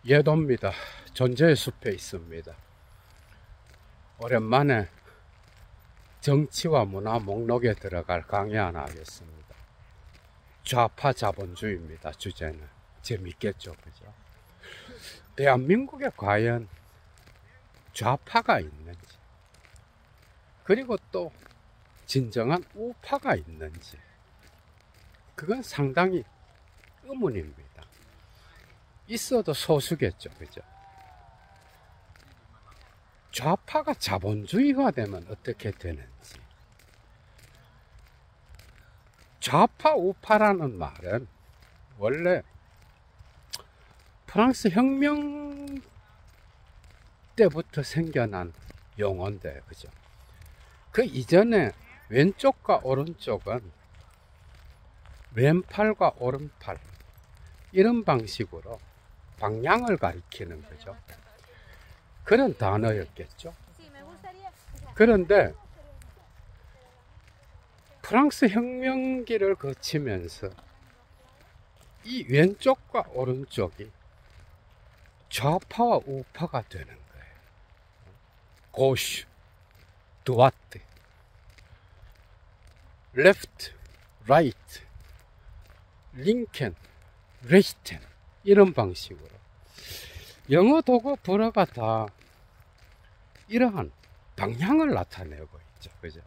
예도입니다. 존재의 숲에 있습니다. 오랜만에 정치와 문화 목록에 들어갈 강의 하나 하겠습니다. 좌파 자본주의입니다. 주제는. 재밌겠죠, 그죠? 대한민국에 과연 좌파가 있는지, 그리고 또 진정한 우파가 있는지, 그건 상당히 의문입니다. 있어도 소수겠죠, 그죠? 좌파가 자본주의화되면 어떻게 되는지. 좌파 우파라는 말은 원래 프랑스 혁명 때부터 생겨난 용어인데, 그죠? 그 이전에 왼쪽과 오른쪽은 왼팔과 오른팔, 이런 방식으로 방향을 가리키는 거죠. 그런 단어였겠죠. 그런데 프랑스 혁명기를 거치면서 이 왼쪽과 오른쪽이 좌파와 우파가 되는 거예요. 고슈, 드와트, 레프트, 라이트, 링컨, 레히텐, 이런 방식으로 영어 도구 불어가 다 이러한 방향을 나타내고 있죠, 그죠?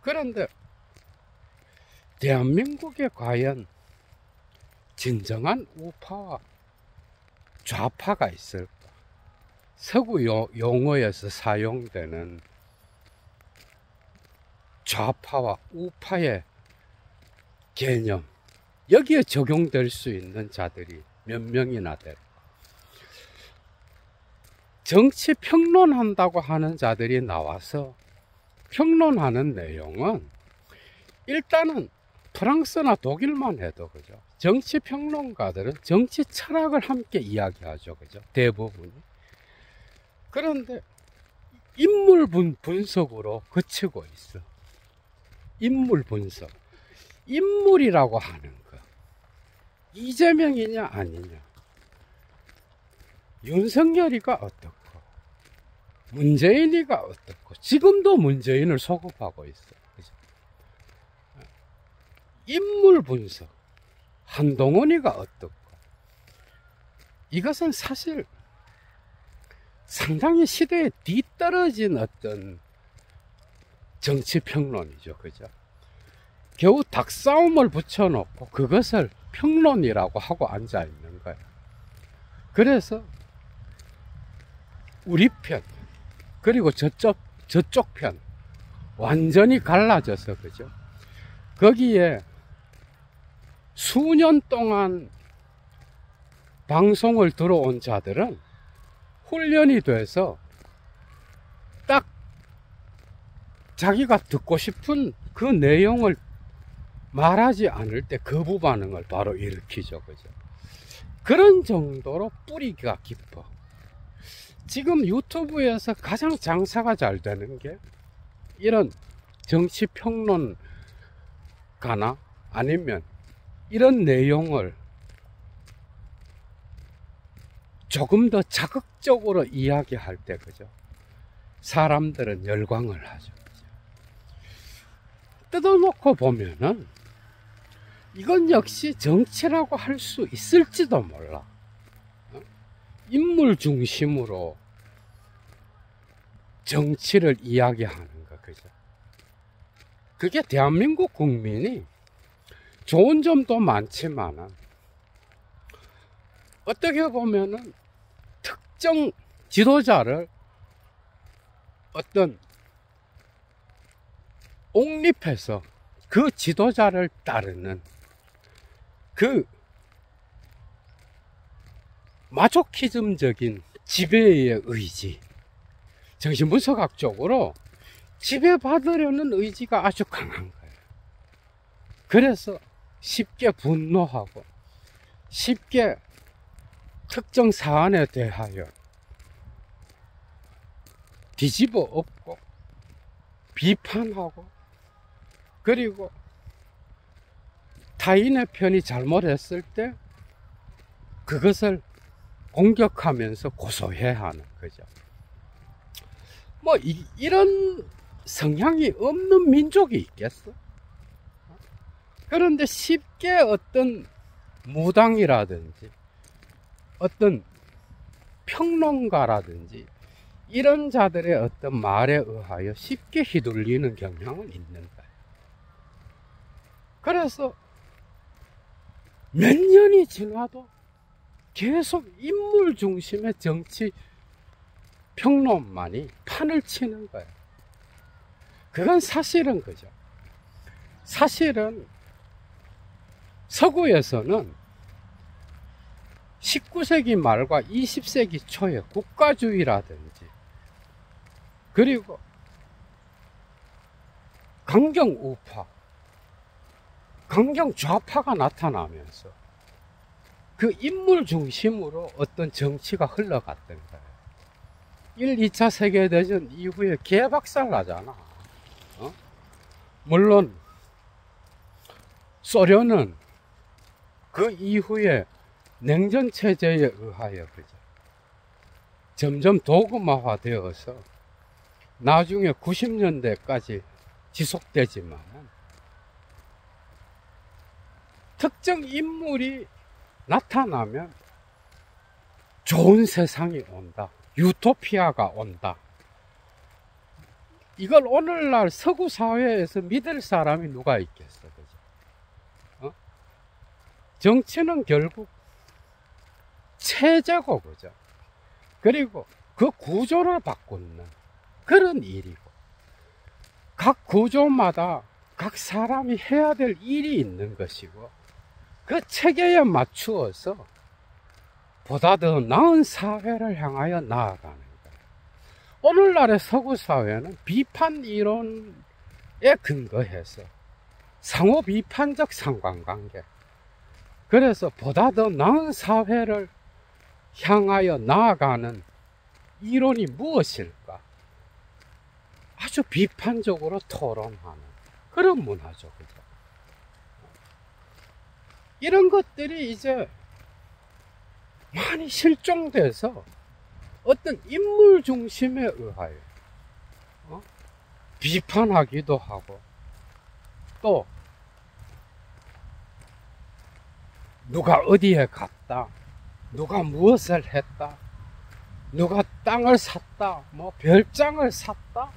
그런데 대한민국에 과연 진정한 우파와 좌파가 있을까? 서구 용어에서 사용되는 좌파와 우파의 개념, 여기에 적용될 수 있는 자들이 몇 명이나 될까? 정치 평론한다고 하는 자들이 나와서 평론하는 내용은 일단은 프랑스나 독일만 해도, 그죠? 정치 평론가들은 정치 철학을 함께 이야기하죠, 그죠? 대부분이. 그런데 인물 분석으로 그치고 있어. 인물 분석. 인물이라고 하는 거. 이재명이냐 아니냐. 윤석열이가 어떻고, 문재인이가 어떻고, 지금도 문재인을 소급하고 있어. 그죠? 인물 분석. 한동훈이가 어떻고. 이것은 사실 상당히 시대에 뒤떨어진 어떤 정치평론이죠. 그죠? 겨우 닭싸움을 붙여놓고 그것을 평론이라고 하고 앉아있는 거예요. 그래서 우리 편, 그리고 저쪽 편, 완전히 갈라져서, 그죠? 거기에 수년 동안 방송을 들어온 자들은 훈련이 돼서 딱 자기가 듣고 싶은 그 내용을 말하지 않을 때 거부 반응을 바로 일으키죠, 그죠? 그런 정도로 뿌리가 깊어. 지금 유튜브에서 가장 장사가 잘 되는 게 이런 정치평론가나 아니면 이런 내용을 조금 더 자극적으로 이야기할 때, 그죠? 사람들은 열광을 하죠. 그죠? 뜯어놓고 보면은 이건 역시 정치라고 할 수 있을지도 몰라. 인물 중심으로 정치를 이야기하는 거, 그죠? 그게 대한민국 국민이 좋은 점도 많지만은 어떻게 보면은 특정 지도자를 어떤 옹립해서 그 지도자를 따르는 그 마초키즘적인 지배의 의지, 정신분석학적으로 지배받으려는 의지가 아주 강한 거예요. 그래서 쉽게 분노하고 쉽게 특정 사안에 대하여 뒤집어 엎고 비판하고, 그리고 타인의 편이 잘못했을 때 그것을 공격하면서 고소해야 하는 거죠. 뭐 이런 성향이 없는 민족이 있겠어? 그런데 쉽게 어떤 무당이라든지 어떤 평론가라든지 이런 자들의 어떤 말에 의하여 쉽게 휘둘리는 경향은 있는 거예요. 그래서 몇 년이 지나도 계속 인물 중심의 정치 평론만이 판을 치는 거예요. 그건 사실은 그죠. 사실은 서구에서는 19세기 말과 20세기 초에 국가주의라든지 그리고 강경 우파, 강경 좌파가 나타나면서 그 인물 중심으로 어떤 정치가 흘러갔던 거예요. 1, 2차 세계대전 이후에 개박살 나잖아. 물론 소련은 그 이후에 냉전체제에 의하여 그죠. 점점 도구마화 되어서 나중에 90년대까지 지속되지만 특정 인물이 나타나면 좋은 세상이 온다. 유토피아가 온다. 이걸 오늘날 서구 사회에서 믿을 사람이 누가 있겠어, 그죠? 정치는 결국 체제고, 그죠? 그리고 그 구조를 바꾸는 그런 일이고, 각 구조마다 각 사람이 해야 될 일이 있는 것이고, 그 체계에 맞추어서 보다 더 나은 사회를 향하여 나아가는 거예요. 오늘날의 서구 사회는 비판 이론에 근거해서 상호 비판적 상관관계, 그래서 보다 더 나은 사회를 향하여 나아가는 이론이 무엇일까? 아주 비판적으로 토론하는 그런 문화죠. 그죠? 이런 것들이 이제 많이 실종돼서 어떤 인물 중심에 의하여 비판하기도 하고, 또 누가 어디에 갔다, 누가 무엇을 했다, 누가 땅을 샀다, 뭐 별장을 샀다,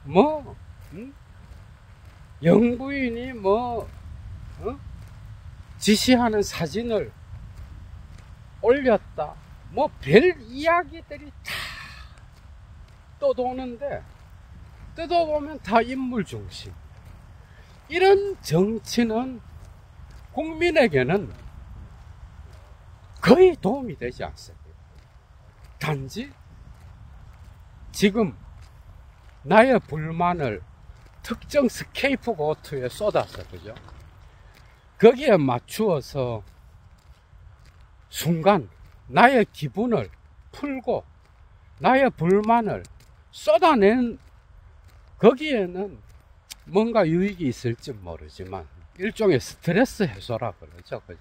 뭐 영부인이 뭐 지시하는 사진을 올렸다, 뭐 별 이야기들이 다 떠도는데 뜯어보면 다 인물 중심. 이런 정치는 국민에게는 거의 도움이 되지 않습니다. 단지 지금 나의 불만을 특정 스케이프고트에 쏟아서, 그죠? 거기에 맞추어서 순간 나의 기분을 풀고 나의 불만을 쏟아낸 거기에는 뭔가 유익이 있을지 모르지만 일종의 스트레스 해소라 그러죠. 그죠?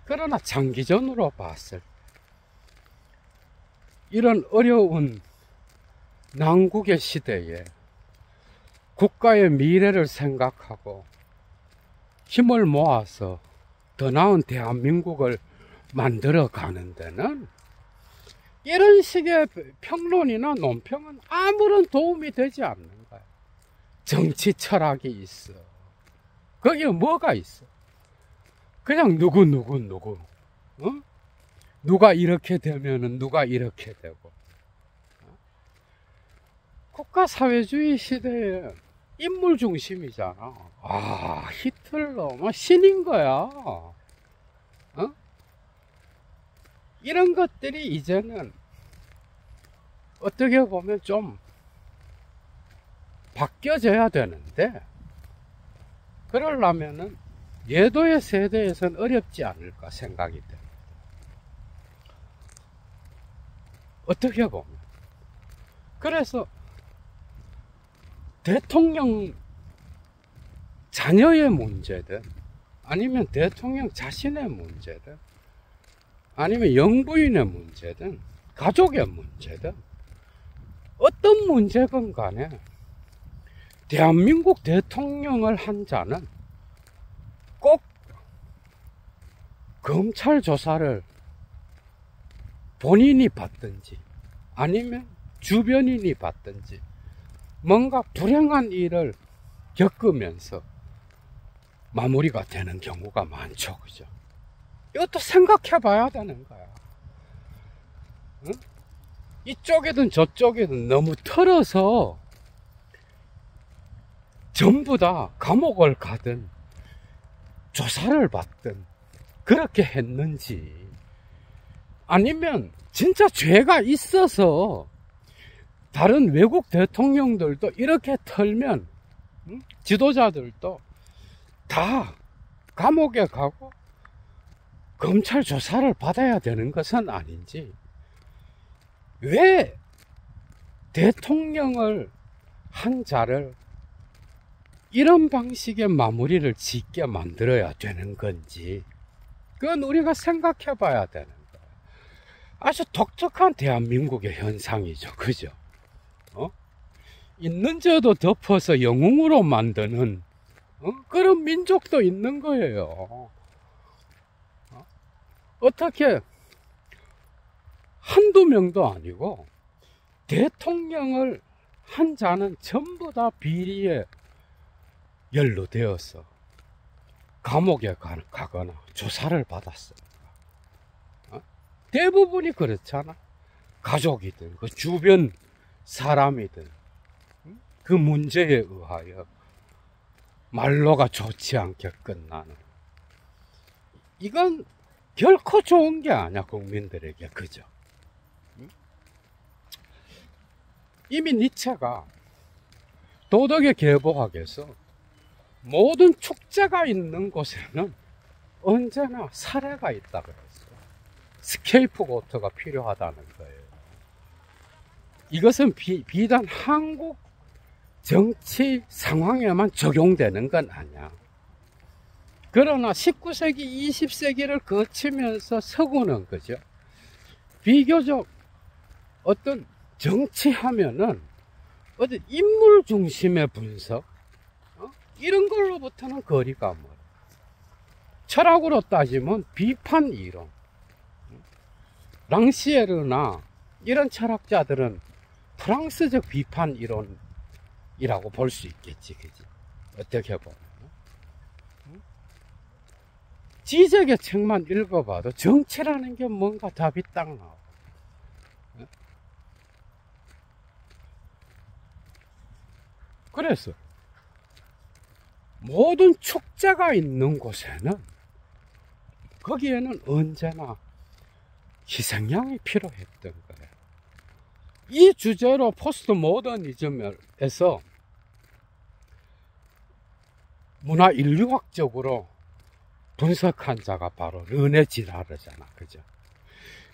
그러나 장기전으로 봤을 때 이런 어려운 난국의 시대에 국가의 미래를 생각하고 힘을 모아서 더 나은 대한민국을 만들어 가는 데는 이런 식의 평론이나 논평은 아무런 도움이 되지 않는 거야. 정치 철학이 있어. 거기에 뭐가 있어? 그냥 누구 누가 이렇게 되면은 누가 이렇게 되고. 국가사회주의 시대에 인물 중심이잖아. 아, 히틀러 뭐 신인 거야. 이런 것들이 이제는 어떻게 보면 좀 바뀌어져야 되는데, 그러려면은 예도의 세대에선 어렵지 않을까 생각이 됩니다. 어떻게 보면. 그래서 대통령 자녀의 문제든 아니면 대통령 자신의 문제든 아니면 영부인의 문제든 가족의 문제든 어떤 문제건 간에 대한민국 대통령을 한 자는 꼭 검찰 조사를 본인이 받든지 아니면 주변인이 받든지 뭔가 불행한 일을 겪으면서 마무리가 되는 경우가 많죠. 그죠? 이것도 생각해 봐야 되는 거야. 응? 이쪽이든 저쪽이든 너무 털어서 전부 다 감옥을 가든 조사를 받든 그렇게 했는지, 아니면 진짜 죄가 있어서 다른 외국 대통령들도 이렇게 털면 지도자들도 다 감옥에 가고 검찰 조사를 받아야 되는 것은 아닌지, 왜 대통령을 한 자를 이런 방식의 마무리를 짓게 만들어야 되는 건지, 그건 우리가 생각해 봐야 되는 거예요. 아주 독특한 대한민국의 현상이죠. 그죠? 있는 죄도 덮어서 영웅으로 만드는 그런 민족도 있는 거예요. 어떻게 한두 명도 아니고 대통령을 한 자는 전부 다 비리에 연루되어서 감옥에 가거나 조사를 받았습니다. 대부분이 그렇잖아. 가족이든 그 주변 사람이든 그 문제에 의하여 말로가 좋지 않게 끝나는, 이건 결코 좋은 게 아니야, 국민들에게. 그죠? 이미 니체가 도덕의 계보학에서 모든 축제가 있는 곳에는 언제나 사례가 있다 그랬어요. 스케이프고트가 필요하다는 거예요. 이것은 비단 한국 정치 상황에만 적용되는 건 아니야. 그러나 19세기, 20세기를 거치면서 서구는 그죠? 비교적 어떤 정치하면은 어떤 인물 중심의 분석, 이런 걸로부터는 거리가 멀어. 철학으로 따지면 비판 이론. 랑시에르나 이런 철학자들은 프랑스적 비판 이론이라고 볼 수 있겠지, 그지? 어떻게 보면. 지적의 책만 읽어봐도 정치라는 게 뭔가 답이 딱 나와. 그래서 모든 축제가 있는 곳에는 거기에는 언제나 희생양이 필요했던 거예요. 이 주제로 포스트 모더니즘에서 문화 인류학적으로 분석한 자가 바로 르네 지라르잖아. 그죠?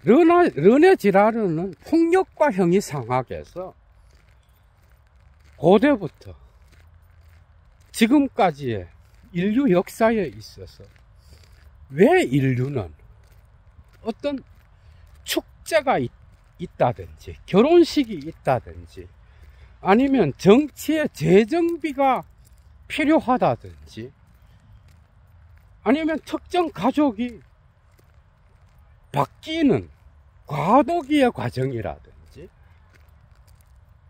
르네 지라르는 폭력과 형이상학에서 고대부터 지금까지의 인류 역사에 있어서 왜 인류는 어떤 축제가 있다든지 결혼식이 있다든지 아니면 정치의 재정비가 필요하다든지 아니면 특정 가족이 바뀌는 과도기의 과정이라든지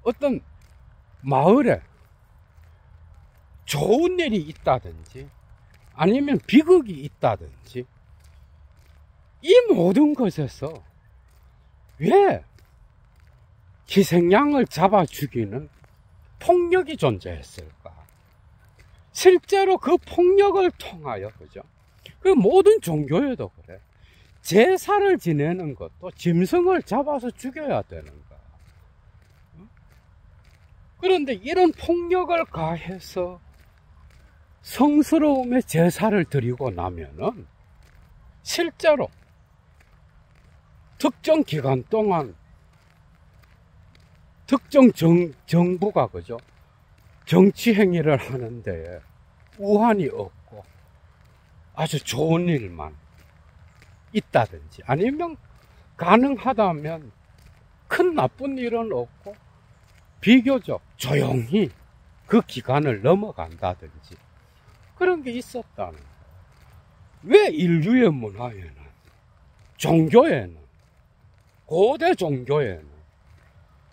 어떤 마을에 좋은 일이 있다든지 아니면 비극이 있다든지 이 모든 것에서 왜 희생양을 잡아 죽이는 폭력이 존재했을까? 실제로 그 폭력을 통하여, 그죠? 그 모든 종교에도 그래. 제사를 지내는 것도 짐승을 잡아서 죽여야 되는 거야. 그런데 이런 폭력을 가해서 성스러움의 제사를 드리고 나면은 실제로 특정 기간 동안 특정 정부가 그죠? 정치 행위를 하는데 우환이 없고 아주 좋은 일만 있다든지 아니면 가능하다면 큰 나쁜 일은 없고 비교적 조용히 그 기간을 넘어간다든지 그런 게 있었다는 거예요. 왜 인류의 문화에는, 종교에는, 고대 종교에는,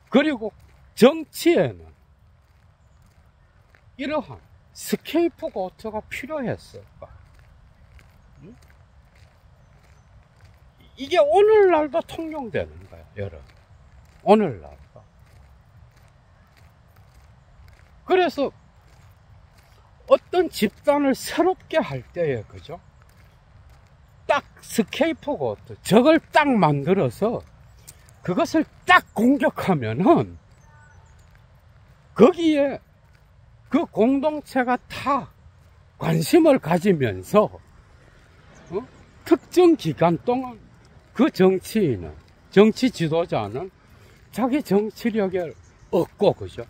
그리고 정치에는 이러한 스케이프고트가 필요했을까? 이게 오늘날도 통용되는 거야, 여러분. 오늘날도. 그래서 어떤 집단을 새롭게 할 때에, 그죠? 딱 스케이프고트, 저걸 딱 만들어서 그것을 딱 공격하면은 거기에 그 공동체가 다 관심을 가지면서 특정 기간 동안 그 정치인은, 정치 지도자는 자기 정치력을 얻고, 그죠?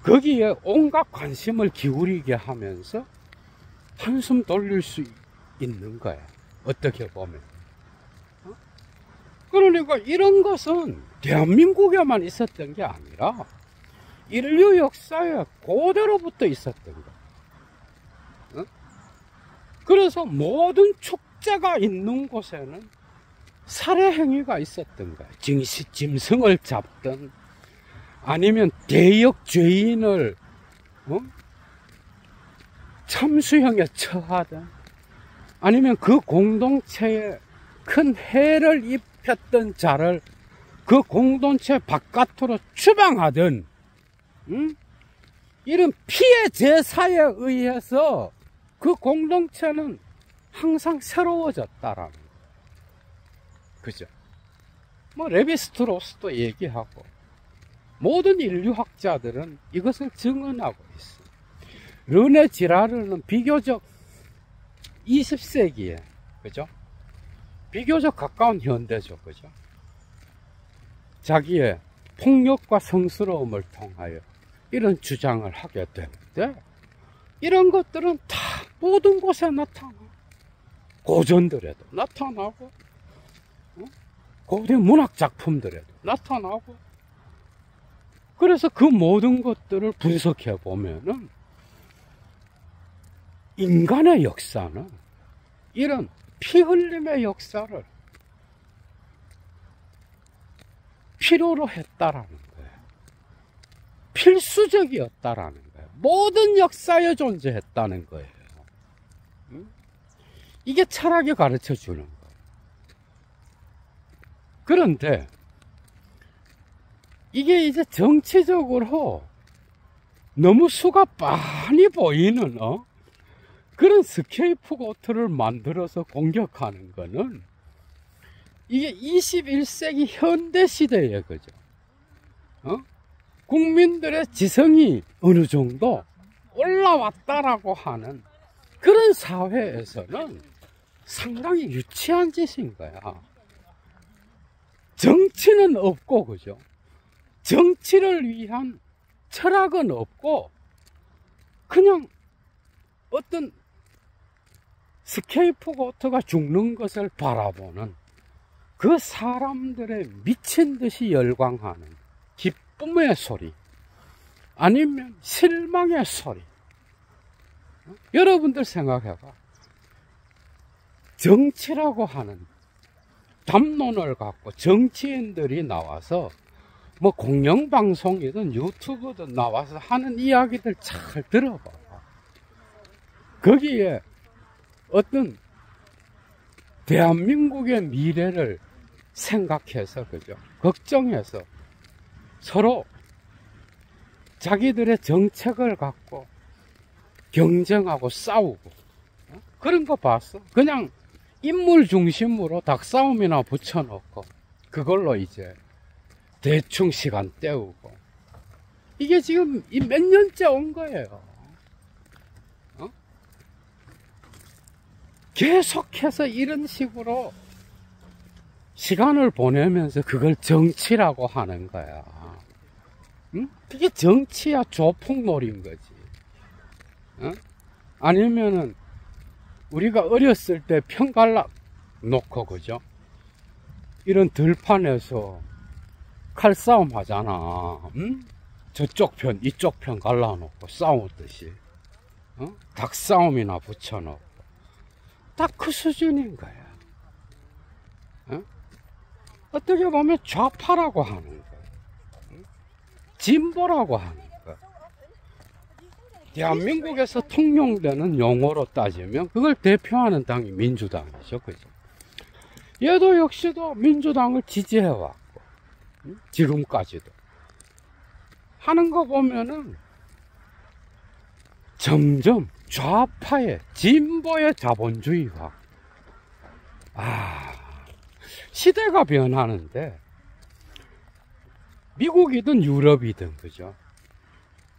거기에 온갖 관심을 기울이게 하면서 한숨 돌릴 수 있는 거야. 어떻게 보면. 그러니까 이런 것은 대한민국에만 있었던 게 아니라 인류 역사에 고대로부터 있었던 거. 그래서 모든 축제가 있는 곳에는 살해 행위가 있었던 거야. 짐승을 잡든 아니면 대역 죄인을 참수형에 처하든 아니면 그 공동체에 큰 해를 입혔던 자를 그 공동체 바깥으로 추방하든 이런 피해 제사에 의해서 그 공동체는 항상 새로워졌다라는 거예요. 그죠? 뭐 레비스트로스도 얘기하고 모든 인류학자들은 이것을 증언하고 있어요. 르네 지라르는 비교적 20세기에, 그죠? 비교적 가까운 현대죠, 그죠? 자기의 폭력과 성스러움을 통하여 이런 주장을 하게 되는데, 이런 것들은 다 모든 곳에 나타나. 고전들에도 나타나고, 고대 문학 작품들에도 나타나고. 그래서 그 모든 것들을 분석해 보면은 인간의 역사는 이런 피 흘림의 역사를 필요로 했다라는 거예요. 필수적이었다라는 거예요. 모든 역사에 존재했다는 거예요. 이게 철학이 가르쳐 주는 거예요. 그런데 이게 이제 정치적으로 너무 수가 많이 보이는 그런 스케이프고트를 만들어서 공격하는 거는 이게 21세기 현대 시대에, 그죠? 국민들의 지성이 어느 정도 올라왔다라고 하는 그런 사회에서는 상당히 유치한 짓인 거야. 정치는 없고, 그죠? 정치를 위한 철학은 없고, 그냥 어떤 스케이프고트가 죽는 것을 바라보는 그 사람들의 미친 듯이 열광하는 기쁨의 소리, 아니면 실망의 소리. 여러분들 생각해봐. 정치라고 하는 담론을 갖고 정치인들이 나와서 뭐 공영방송이든 유튜브든 나와서 하는 이야기들 잘 들어봐. 거기에 어떤 대한민국의 미래를 생각해서, 그죠? 걱정해서 서로 자기들의 정책을 갖고 경쟁하고 싸우고 그런 거 봤어? 그냥 인물 중심으로 닭싸움이나 붙여놓고 그걸로 이제 대충 시간 때우고, 이게 지금 몇 년째 온 거예요. 계속해서 이런 식으로 시간을 보내면서 그걸 정치라고 하는 거야. 그게 정치야 조폭놀이인 거지. 아니면은 우리가 어렸을 때 놓고, 그죠? 이런 들판에서 칼싸움 하잖아. 응? 저쪽 편, 이쪽 편 갈라놓고 싸우듯이. 닭싸움이나 붙여놓고. 딱 그 수준인 거야. 어떻게 보면 좌파라고 하는 거야. 진보라고 하는 거야. 대한민국에서 통용되는 용어로 따지면 그걸 대표하는 당이 민주당이죠. 그죠? 얘도 역시도 민주당을 지지해왔고, 지금까지도. 하는 거 보면은 점점 좌파의, 진보의 자본주의가, 시대가 변하는데, 미국이든 유럽이든, 그죠?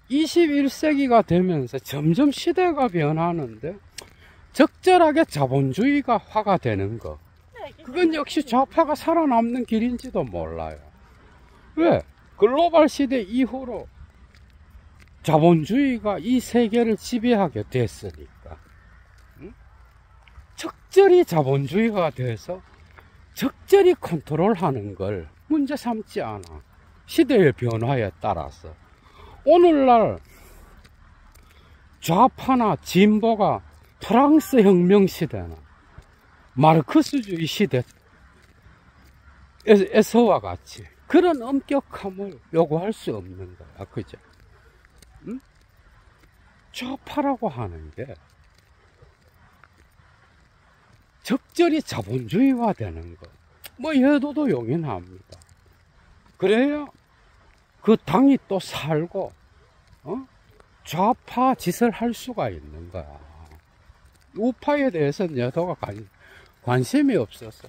21세기가 되면서 점점 시대가 변하는데, 적절하게 자본주의가 화가되는 거. 그건 역시 좌파가 살아남는 길인지도 몰라요. 왜? 글로벌 시대 이후로 자본주의가 이 세계를 지배하게 됐으니까. 적절히 자본주의가 돼서 적절히 컨트롤하는 걸 문제 삼지 않아. 시대의 변화에 따라서. 오늘날 좌파나 진보가 프랑스 혁명 시대나 마르크스주의 시대에서와 같이 그런 엄격함을 요구할 수 없는 거야. 그죠? 응? 좌파라고 하는 게 적절히 자본주의화 되는 거. 뭐 얘도도 용인합니다. 그래야 그 당이 또 살고, 좌파 짓을 할 수가 있는 거야. 우파에 대해서는 여도가 관심이 없어서.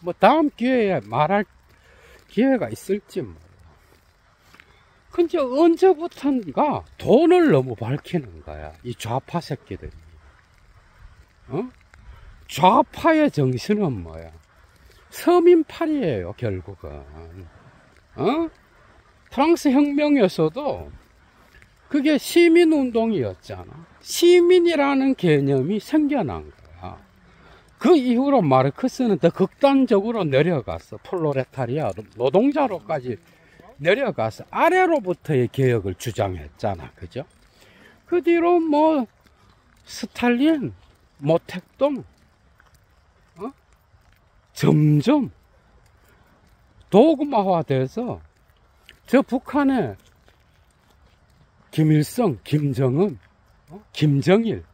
뭐 다음 기회에 말할 기회가 있을지 몰라. 근데 언제부턴가 돈을 너무 밝히는 거야. 이 좌파 새끼들이. 좌파의 정신은 뭐야? 서민팔이에요, 결국은. 프랑스 혁명에서도 그게 시민운동이었잖아. 시민이라는 개념이 생겨난 거야. 그 이후로 마르크스는 더 극단적으로 내려가서 프롤레타리아, 노동자로까지 내려가서 아래로부터의 개혁을 주장했잖아. 그죠? 그 뒤로 뭐 스탈린, 모택동, 점점 도그마화돼서 저 북한에 김일성, 김정은, 김정일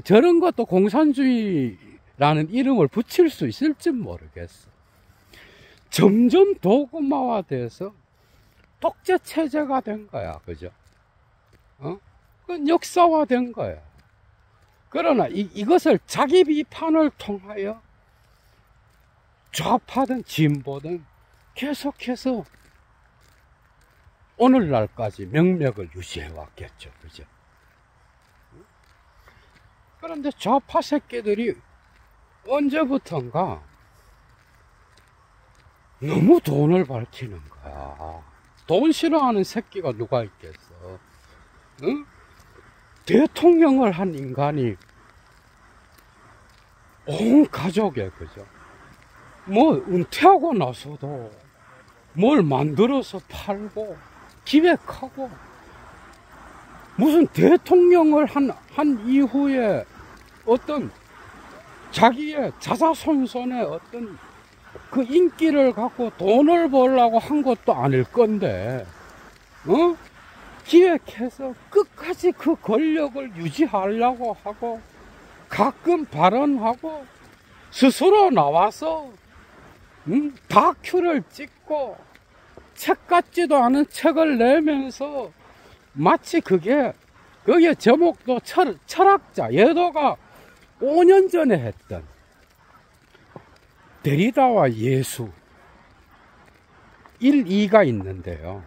저런 것도 공산주의라는 이름을 붙일 수 있을지 모르겠어. 점점 도그마화돼서 독재 체제가 된 거야. 그죠? 그건 역사화된 거야. 그러나 이것을 자기 비판을 통하여 좌파든 진보든 계속해서 오늘날까지 명맥을 유지해 왔겠죠. 그죠? 그런데 좌파 새끼들이 언제부턴가 너무 돈을 밝히는 거야. 돈 싫어하는 새끼가 누가 있겠어? 응? 대통령을 한 인간이 온 가족에, 그죠? 뭐 은퇴하고 나서도 뭘 만들어서 팔고 기획하고, 무슨 대통령을 한 이후에 어떤 자기의 자자손손의 어떤 그 인기를 갖고 돈을 벌려고 한 것도 아닐 건데, 기획해서 끝까지 그 권력을 유지하려고 하고, 가끔 발언하고, 스스로 나와서 다큐를 찍고, 책 같지도 않은 책을 내면서 마치 거기에 제목도 철학자, 예도가 5년 전에 했던 데리다와 예수 1, 2가 있는데요.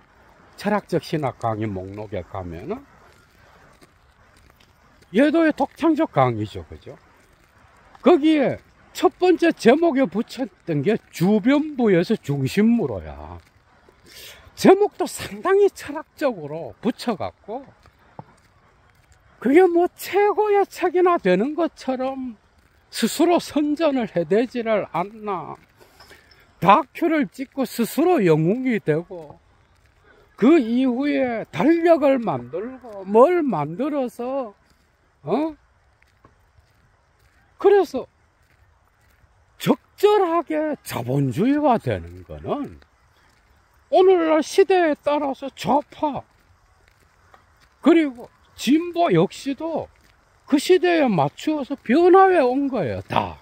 철학적 신학 강의 목록에 가면은 예도의 독창적 강의죠. 그죠? 거기에 첫 번째 제목에 붙였던 게 주변부에서 중심무로야. 제목도 상당히 철학적으로 붙여갖고, 그게 뭐 최고의 책이나 되는 것처럼 스스로 선전을 해대지를 않나. 다큐를 찍고 스스로 영웅이 되고 그 이후에 달력을 만들고 뭘 만들어서 그래서 적절하게 자본주의화 되는 거는 오늘날 시대에 따라서 좌파 그리고 진보 역시도 그 시대에 맞추어서 변화해 온 거예요. 다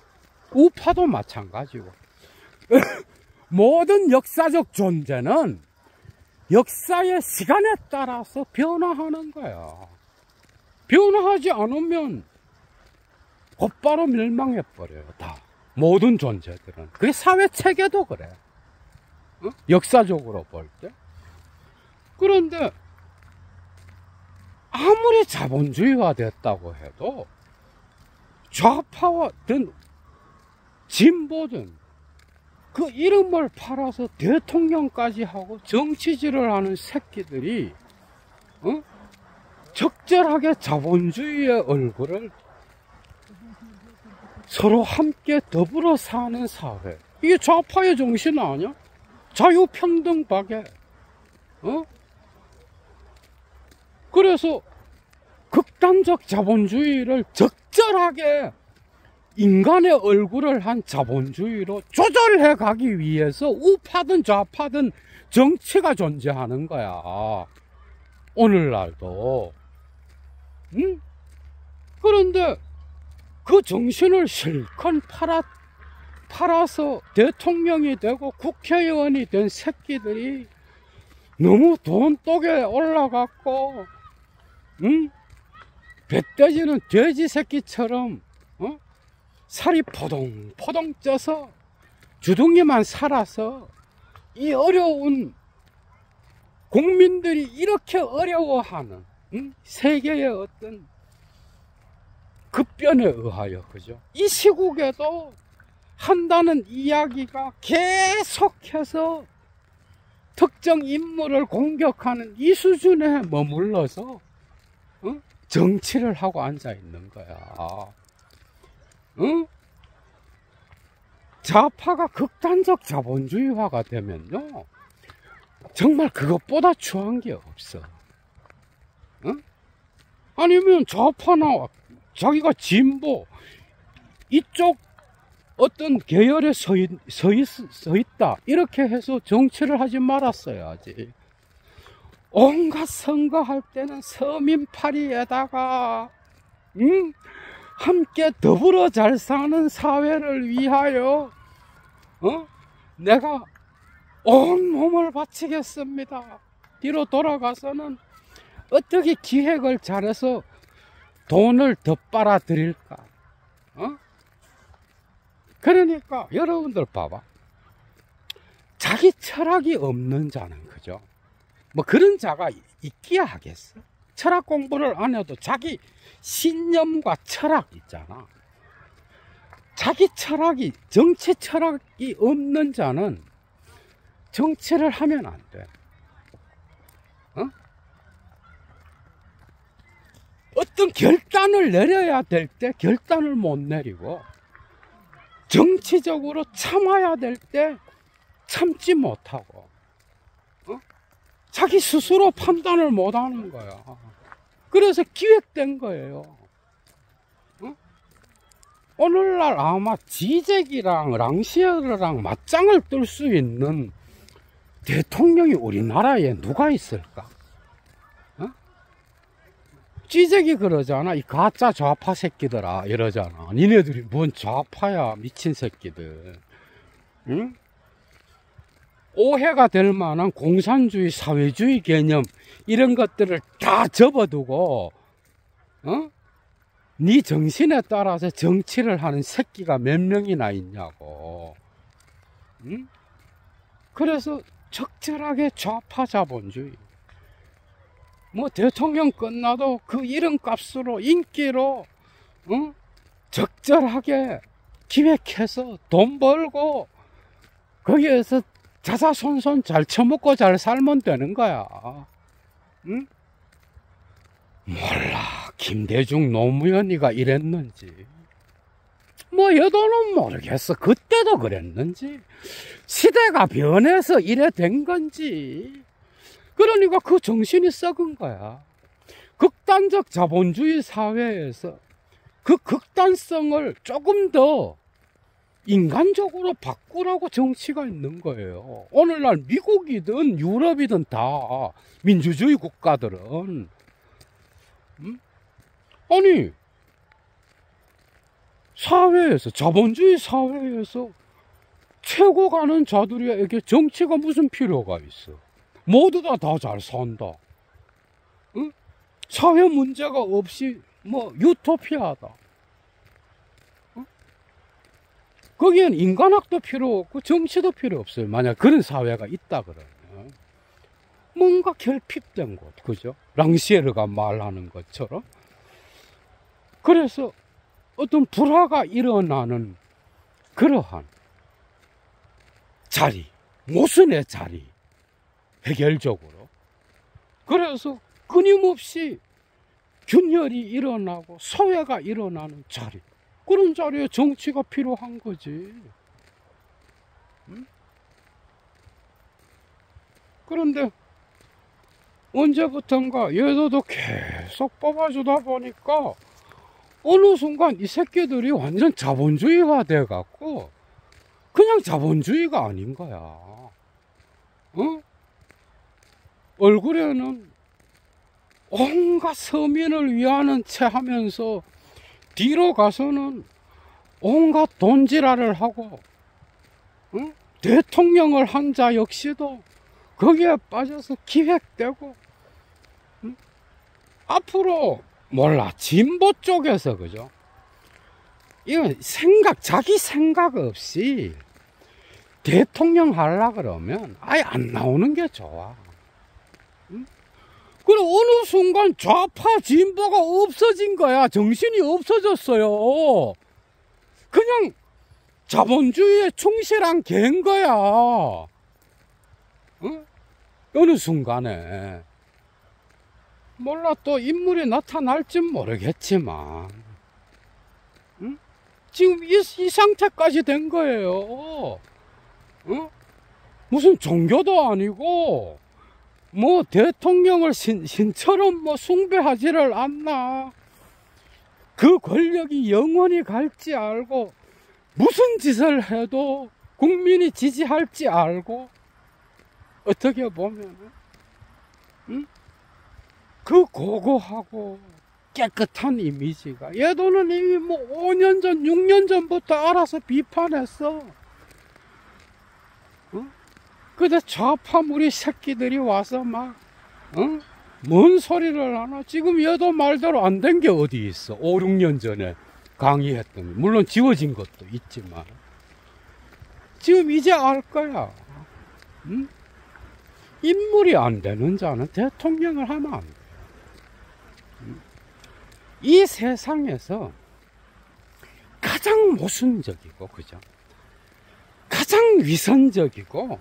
우파도 마찬가지고 모든 역사적 존재는 역사의 시간에 따라서 변화하는 거야. 변화하지 않으면 곧바로 멸망해 버려요. 다 모든 존재들은. 그게 사회 체계도 그래. 역사적으로 볼 때. 그런데 아무리 자본주의화 됐다고 해도 좌파든 진보든 그 이름을 팔아서 대통령까지 하고 정치질을 하는 새끼들이 적절하게 자본주의의 얼굴을 서로 함께 더불어 사는 사회. 이게 좌파의 정신 아니야? 자유평등 박애. 그래서 극단적 자본주의를 적절하게 인간의 얼굴을 한 자본주의로 조절해 가기 위해서 우파든 좌파든 정치가 존재하는 거야. 오늘날도. 그런데 그 정신을 실컷 팔아서 대통령이 되고 국회의원이 된 새끼들이 너무 돈독에 올라갔고 뱃돼지는 돼지 새끼처럼 살이 포동포동 쪄서 주둥이만 살아서 이 어려운 국민들이 이렇게 어려워하는 세계의 어떤 급변에 의하여, 그죠? 이 시국에도 한다는 이야기가 계속해서 특정 인물을 공격하는 이 수준에 머물러서 정치를 하고 앉아 있는 거야. 좌파가 극단적 자본주의화가 되면요, 정말 그것보다 추한 게 없어. 아니면 좌파나 자기가 진보 이쪽 어떤 계열에 서 있다 이렇게 해서 정치를 하지 말았어야지. 온갖 선거할 때는 서민파리에다가 함께 더불어 잘 사는 사회를 위하여 내가 온 몸을 바치겠습니다. 뒤로 돌아가서는 어떻게 기획을 잘해서 돈을 더 빨아들일까? 그러니까 여러분들 봐봐. 자기 철학이 없는 자는, 그죠? 뭐 그런 자가 있기야 하겠어. 철학 공부를 안 해도 자기 신념과 철학 있잖아. 자기 철학이, 정치 철학이 없는 자는 정치를 하면 안 돼. 어떤 결단을 내려야 될 때 결단을 못 내리고, 정치적으로 참아야 될 때 참지 못하고, 자기 스스로 판단을 못 하는 거야. 그래서 기획된 거예요. 오늘날 아마 지잭이랑 랑시에르랑 맞짱을 뜰 수 있는 대통령이 우리나라에 누가 있을까? 지잭이 그러잖아. 이 가짜 좌파 새끼들아 이러잖아. 니네들이 뭔 좌파야, 미친 새끼들. 응? 오해가 될 만한 공산주의, 사회주의 개념 이런 것들을 다 접어두고 네 정신에 따라서 정치를 하는 새끼가 몇 명이나 있냐고. 응? 그래서 적절하게 좌파 자본주의, 뭐 대통령 끝나도 그 이름값으로 인기로 적절하게 기획해서 돈 벌고 거기에서 자자손손 잘 처먹고 잘 살면 되는 거야. 응? 몰라 김대중 노무현이가 이랬는지 뭐 여도는 모르겠어. 그때도 그랬는지 시대가 변해서 이래 된 건지. 그러니까 그 정신이 썩은 거야. 극단적 자본주의 사회에서 그 극단성을 조금 더 인간적으로 바꾸라고 정치가 있는 거예요. 오늘날 미국이든 유럽이든 다 민주주의 국가들은 아니 사회에서 자본주의 사회에서 최고 가는 자들에게 정치가 무슨 필요가 있어. 모두 다 잘 산다. 응? 사회 문제가 없이 뭐 유토피아다. 응? 거기엔 인간학도 필요 없고 정치도 필요 없어요. 만약 그런 사회가 있다 그러면 뭔가 결핍된 곳, 그죠? 랑시에르가 말하는 것처럼. 그래서 어떤 불화가 일어나는 그러한 자리, 모순의 자리, 해결적으로. 그래서 끊임없이 균열이 일어나고 소외가 일어나는 자리, 그런 자리에 정치가 필요한 거지. 응? 그런데 언제부턴가 여도도 계속 뽑아주다 보니까 어느 순간 이 새끼들이 완전 자본주의가 돼갖고 그냥 자본주의가 아닌 거야. 어? 얼굴에는 온갖 서민을 위하는 채 하면서 뒤로 가서는 온갖 돈지랄을 하고, 어? 대통령을 한 자 역시도 거기에 빠져서 기획되고, 앞으로 몰라 진보 쪽에서 그죠? 이건 자기 생각 없이 대통령 하려 그러면 아예 안 나오는 게 좋아. 그리고 어느 순간 좌파 진보가 없어진 거야. 정신이 없어졌어요. 그냥 자본주의에 충실한 개인 거야. 어느 순간에. 몰라 또 인물이 나타날진 모르겠지만 지금 이 상태까지 된 거예요. 무슨 종교도 아니고 뭐 대통령을 신처럼 뭐 숭배하지를 않나. 그 권력이 영원히 갈지 알고 무슨 짓을 해도 국민이 지지할지 알고, 어떻게 보면은 그 고고하고 깨끗한 이미지가 얘도는 이미 뭐 5년 전 6년 전부터 알아서 비판했어. 근데 좌파무리 새끼들이 와서 막 뭔 소리를 하나. 지금 얘도 말대로 안 된 게 어디 있어. 5, 6년 전에 강의했더니. 물론 지워진 것도 있지만 지금 이제 알 거야. 인물이 안 되는 자는 대통령을 하면 안 돼. 이 세상에서 가장 모순적이고, 그죠? 가장 위선적이고,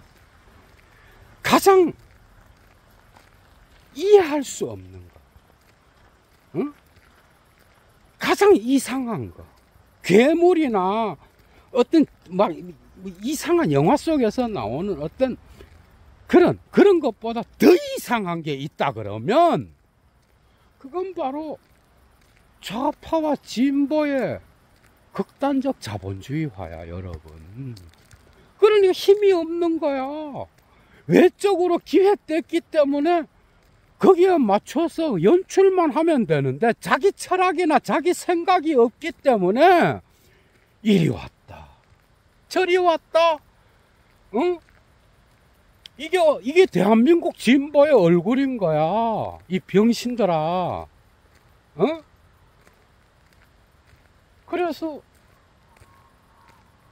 가장 이해할 수 없는 거, 가장 이상한 거, 괴물이나 어떤 막 이상한 영화 속에서 나오는 어떤 그런 것보다 더 이상한 게 있다 그러면 그건 바로 좌파와 진보의 극단적 자본주의화야, 여러분. 그러니까 힘이 없는 거야. 외적으로 기획됐기 때문에 거기에 맞춰서 연출만 하면 되는데 자기 철학이나 자기 생각이 없기 때문에 이리 왔다 저리 왔다. 응? 이게 대한민국 진보의 얼굴인 거야, 이 병신들아. 어? 그래서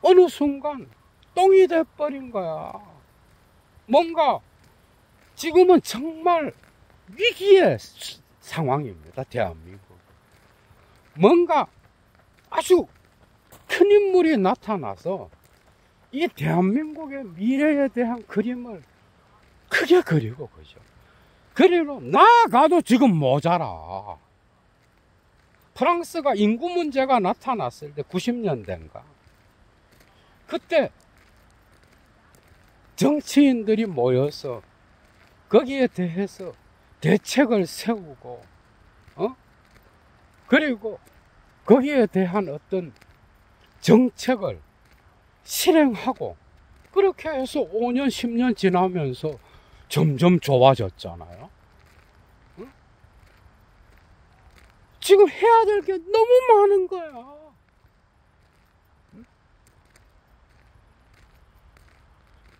어느 순간 똥이 돼버린 거야. 뭔가 지금은 정말 위기의 상황입니다, 대한민국. 뭔가 아주 큰 인물이 나타나서 이 대한민국의 미래에 대한 그림을 크게 그리고, 그죠? 그리고 나아가도 지금 모자라. 프랑스가 인구 문제가 나타났을 때 90년대인가 그때 정치인들이 모여서 거기에 대해서 대책을 세우고 그리고 거기에 대한 어떤 정책을 실행하고 그렇게 해서 5년 10년 지나면서 점점 좋아졌잖아요. 지금 해야 될 게 너무 많은 거야.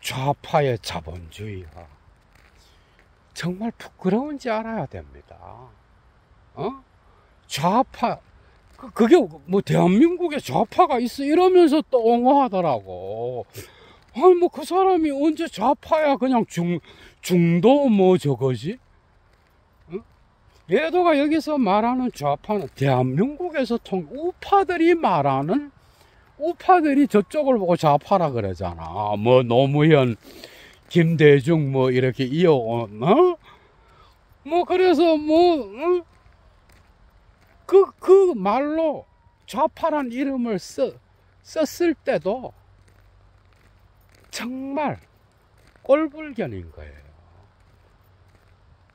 좌파의 자본주의가 정말 부끄러운지 알아야 됩니다. 좌파, 그게 뭐 대한민국에 좌파가 있어 이러면서 또 옹호하더라고. 아니 뭐 그 사람이 언제 좌파야? 그냥 중도 뭐 저거지? 얘도가 여기서 말하는 좌파는 대한민국에서 우파들이 말하는 우파들이 저쪽을 보고 좌파라 그러잖아. 뭐 노무현, 김대중 뭐 이렇게 이어온 뭐 그래서 뭐 그 말로 좌파란 이름을 썼을 때도 정말 꼴불견인 거예요.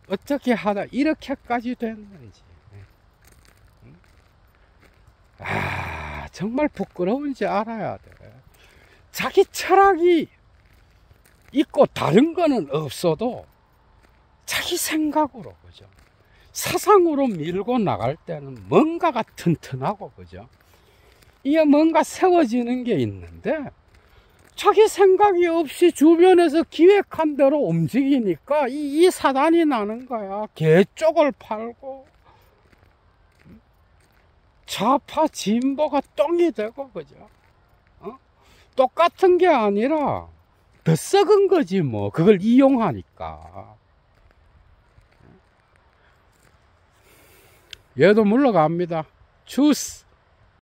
어떻게 하다 이렇게까지 됐는지. 정말 부끄러운지 알아야 돼. 자기 철학이 있고 다른 거는 없어도 자기 생각으로, 그죠? 사상으로 밀고 나갈 때는 뭔가가 튼튼하고, 그죠? 이게 뭔가 세워지는 게 있는데 자기 생각이 없이 주변에서 기획한 대로 움직이니까 이 사단이 나는 거야. 개 쪽을 팔고 좌파 진보가 똥이 되고, 그죠? 똑같은 게 아니라 더 썩은 거지 뭐. 그걸 이용하니까. 얘도 물러갑니다. 추스.